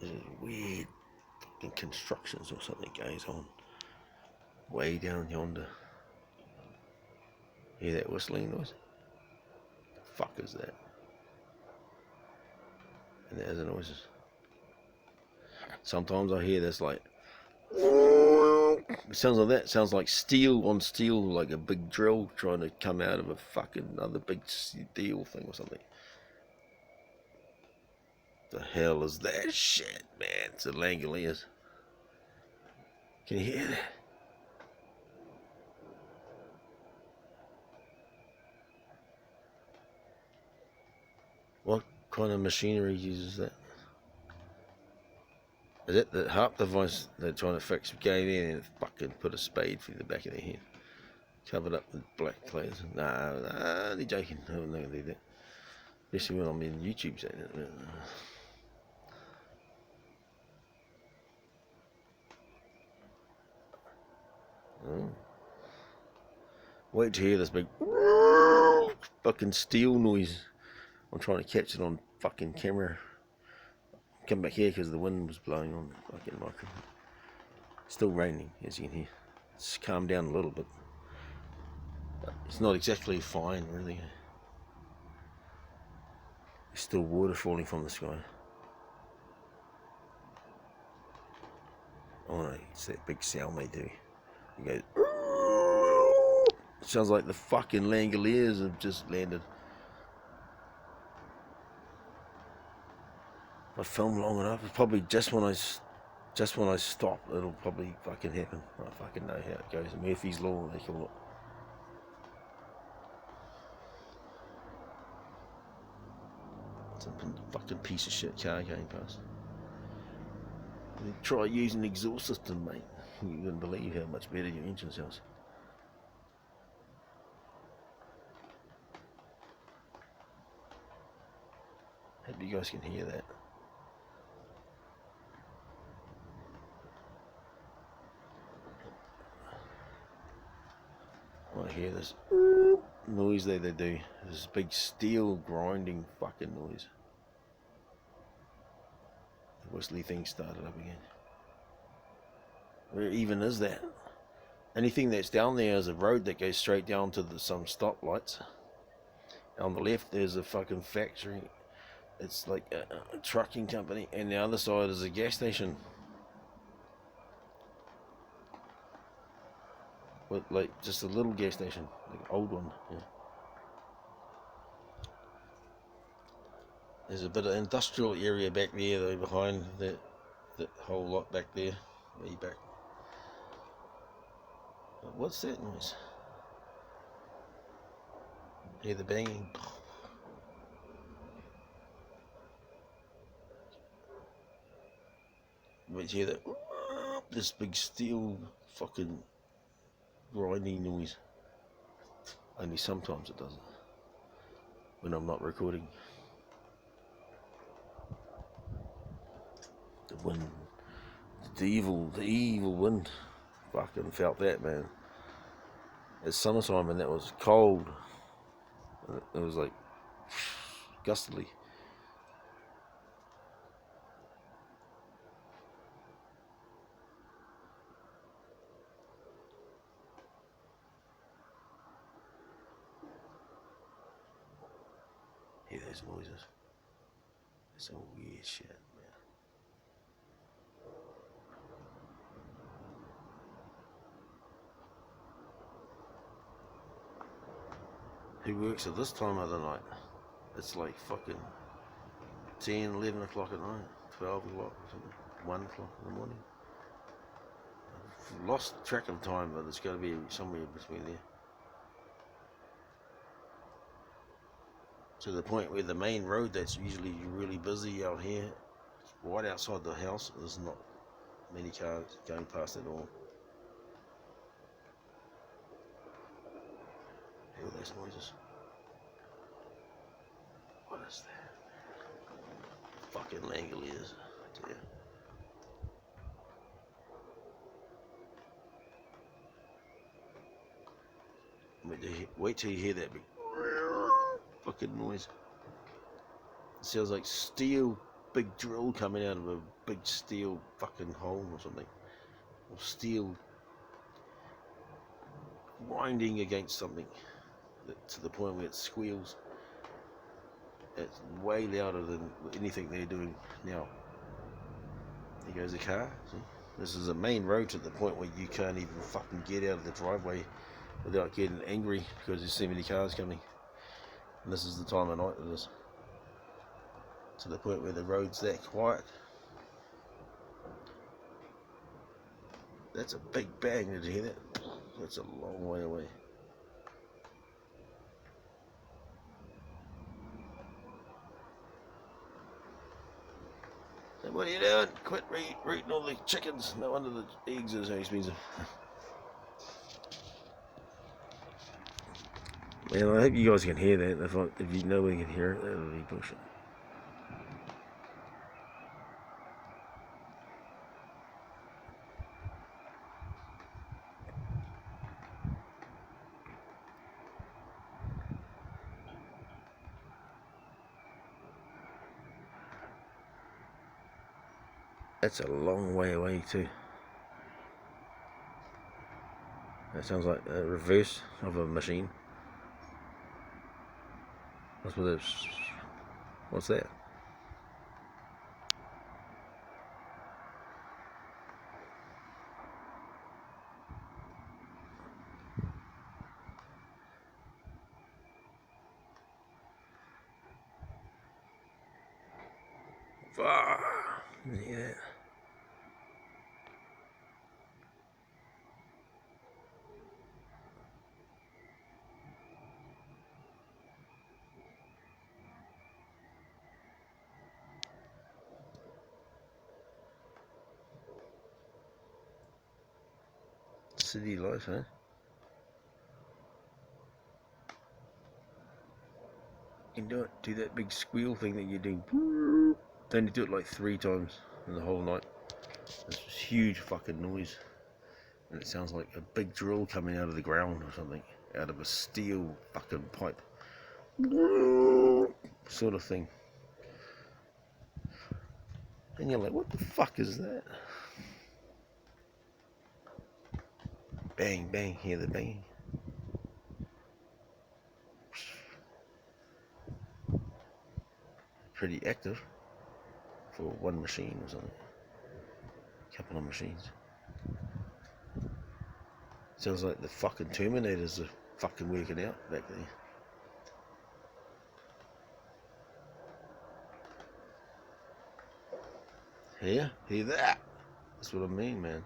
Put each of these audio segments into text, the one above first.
There's weird fucking constructions or something goes on way down yonder. Hear that whistling noise? The fuck is that? And there's the noises. Sometimes I hear this like it sounds like that. It sounds like steel on steel, like a big drill trying to come out of a fucking other big steel thing or something. The hell is that shit, man? It's the langoleres. Can you hear that? What kind of machinery uses that? Is it the harp device they're trying to fix? Gave in and fucking put a spade through the back of their head. Covered up with black clothes. Nah, they're joking. I'm not gonna do that. Especially when I'm in YouTube saying it. Oh. Wait to hear this big fucking steel noise. I'm trying to catch it on fucking camera. Come back here because the wind was blowing on the fucking microphone. Still raining, as you can hear. It's calmed down a little bit. But it's not exactly fine, really. There's still water falling from the sky. Oh no, it's that big sound they do. It goes. It sounds like the fucking langoleres have just landed. If I film long enough, it's probably just when I stop, it'll probably fucking happen. I fucking know how it goes. Murphy's Law, they call it. Some fucking piece of shit car going past. Try using the exhaust system, mate. You wouldn't believe how much better your engine sounds. Hope you guys can hear that. I hear this noise they do. This big steel grinding fucking noise. The whistly thing started up again. Where even is that? Anything that's down there is a road that goes straight down to some stoplights. On the left there's a fucking factory. It's like a trucking company, and the other side is a gas station. With like just a little gas station, like an old one. Yeah. There's a bit of industrial area back there though, behind that whole lot back there, way back. But what's that noise? Hear the banging. But you hear that this big steel fucking grinding noise. Only sometimes it doesn't. When I'm not recording. The wind, the evil wind. Fucking felt that, man. It's summertime and that was cold. It was like gustily. Hear those noises. It's some weird shit, man. Who works at this time of the night? It's like fucking 10, 11 o'clock at night, 12 o'clock or something, 1 o'clock in the morning. I've lost track of time, but it's got to be somewhere between there. To the point where the main road that's usually really busy out here, right outside the house, there's not many cars going past at all. Hear those noises? What is that? Fucking langoleres, I tell you. Wait till you hear that big fucking noise. It sounds like steel big drill coming out of a big steel fucking hole or something. Or steel grinding against something to the point where it squeals. It's way louder than anything they're doing now. There goes a car. See? This is a main road to the point where you can't even fucking get out of the driveway without getting angry because there's so many cars coming. And this is the time of night it is. To the point where the road's that quiet. That's a big bang, did you hear that? That's a long way away. So what are you doing? Quit rooting all the chickens. No wonder the eggs are so expensive. Man, I hope you guys can hear that. If you nobody can hear it, that would be bullshit. That's a long way away too. That sounds like a reverse of a machine. That's what it's. What's that? Ah, yeah. City life, huh? You can do that big squeal thing that you do. Then you do it like 3 times in the whole night. It's this huge fucking noise. And it sounds like a big drill coming out of the ground or something. Out of a steel fucking pipe. Sort of thing. And you're like, what the fuck is that? Bang, bang, hear the bang. Pretty active for one machine or something. Couple of machines. Sounds like the fucking Terminators are fucking working out back there. Hear that? That's what I mean, man.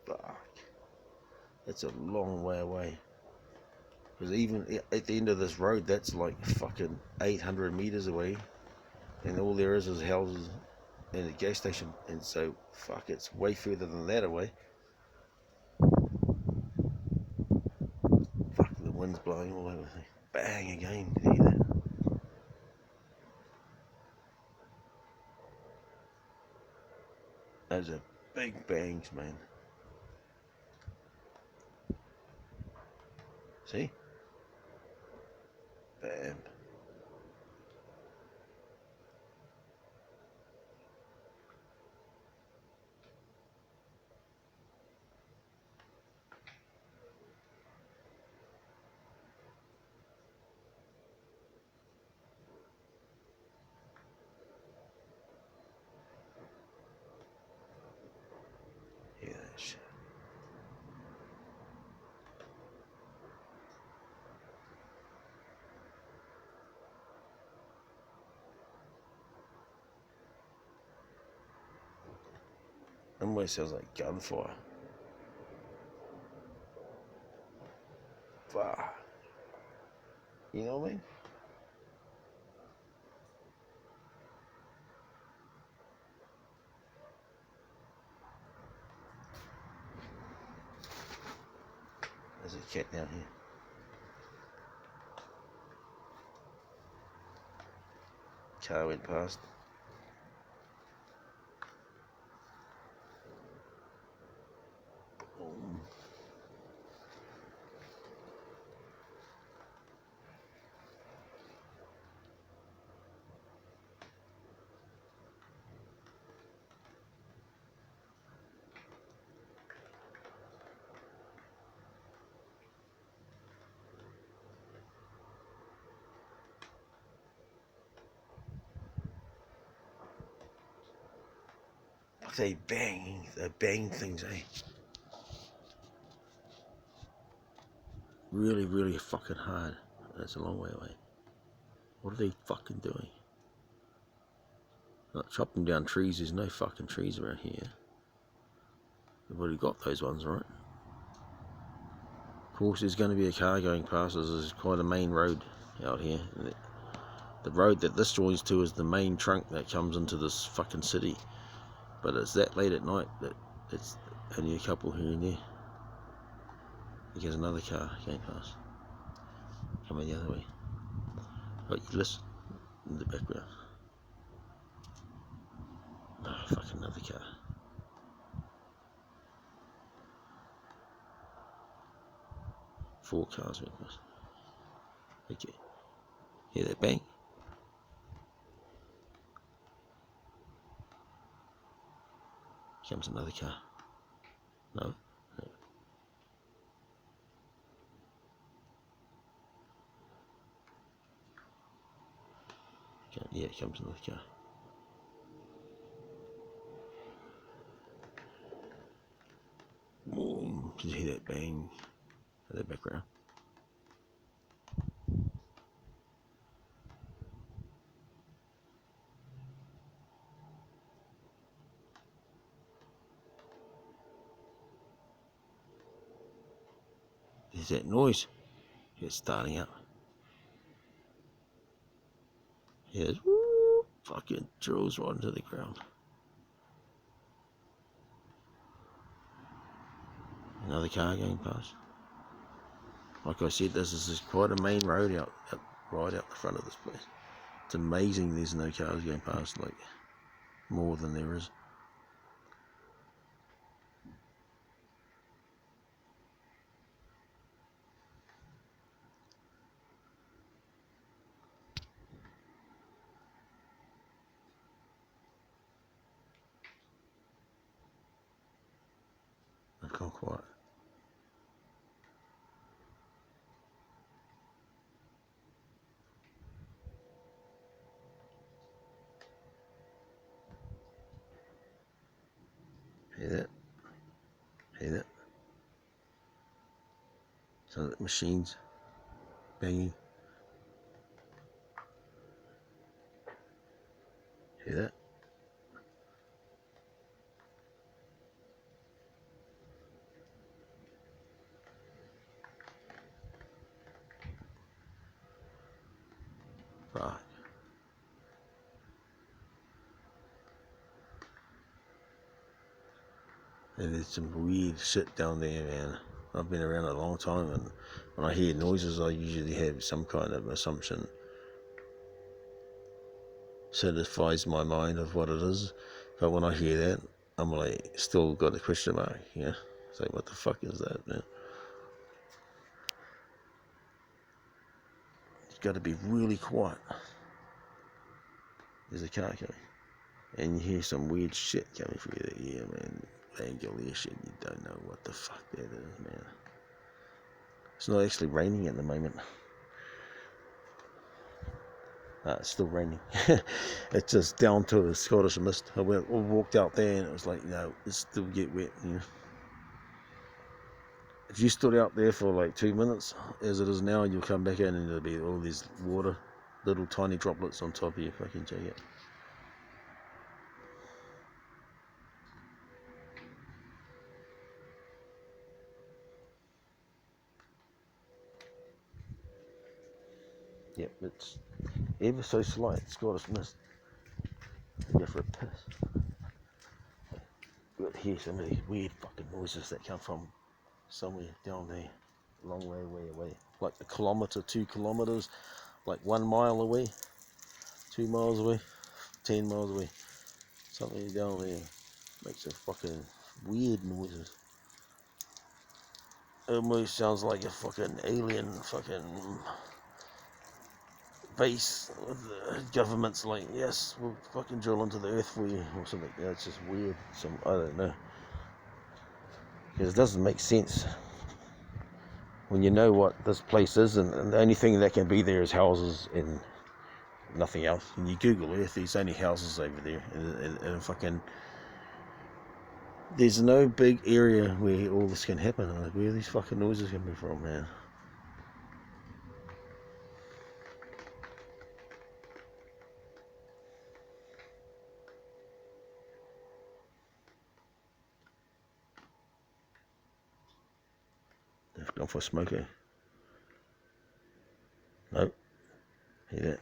Fuck. That's a long way away. Because even at the end of this road, that's like fucking 800 meters away. And all there is houses and a gas station. And so, fuck, it's way further than that away. Fuck, the wind's blowing all over the thing. Bang again. Can you hear that? Those are big bangs, man. See? Bam. Hear that shit. Almost sounds like gunfire. Fuck. You know what I mean? There's a cat down here. Car went past. Boom. They bang things, eh? Really, really fucking hard. That's a long way away. What are they fucking doing? Not chopping down trees. There's no fucking trees around here. We've already got those ones, right? Of course, there's going to be a car going past us. There's quite a main road out here. The road that this joins to is the main trunk that comes into this fucking city. But it's that late at night that it's only a couple here and there. There's another car going past. Coming the other way. But you listen in the background. Oh, fucking another car. Four cars went past. Okay. Hear that bang? Comes another car. No? No. Okay. Yeah, comes another car. Boom. Did you hear that bang in the background? There's that noise. It's starting up. Here's woo, fucking drills right into the ground. Another car going past. Like I said, this is quite a main road right out the front of this place. It's amazing there's no cars going past, like more than there is. I've gone quiet. Hear that? Hear that? Some of the machines banging. Hear that? Fuck. And there's some weird shit down there, man. I've been around a long time, and when I hear noises, I usually have some kind of assumption. Satisfies my mind of what it is, but when I hear that, I'm like, still got a question mark, yeah? It's like, what the fuck is that, man? It's got to be really quiet. There's a car coming, and you hear some weird shit coming through the ear, man. Langoleres shit, you don't know what the fuck that is, man. It's not actually raining at the moment. It's still raining. It's just down to a Scottish mist. I walked out there and it was like, it still get wet, you know. If you stood out there for like 2 minutes, as it is now, you'll come back in and there'll be all these water, little tiny droplets on top of your fucking jacket. Yep, it's ever so slight Scottish mist. Go for a piss. You'll hear some of these weird fucking noises that come from somewhere down there, a long way away. Like a kilometre, 2 kilometres, like 1 mile away, 2 miles away, 10 miles away. Something down there makes a fucking weird noises. It almost sounds like a fucking alien fucking base with the government's like, yes, we'll fucking drill into the earth for you or something. Yeah, it's just weird. I don't know. Because it doesn't make sense when you know what this place is, and the only thing that can be there is houses and nothing else. And you Google Earth, there's only houses over there, and fucking There's no big area where all this can happen. Like, where are these fucking noises coming from, man? They've gone for a smoker. Nope. Hear that?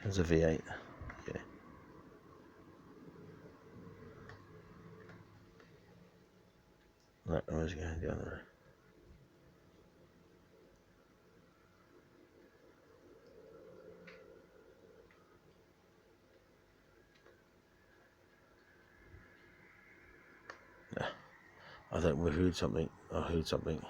There's a V8. Yeah. No, I was going down the road. No. I think we heard something. I heard something.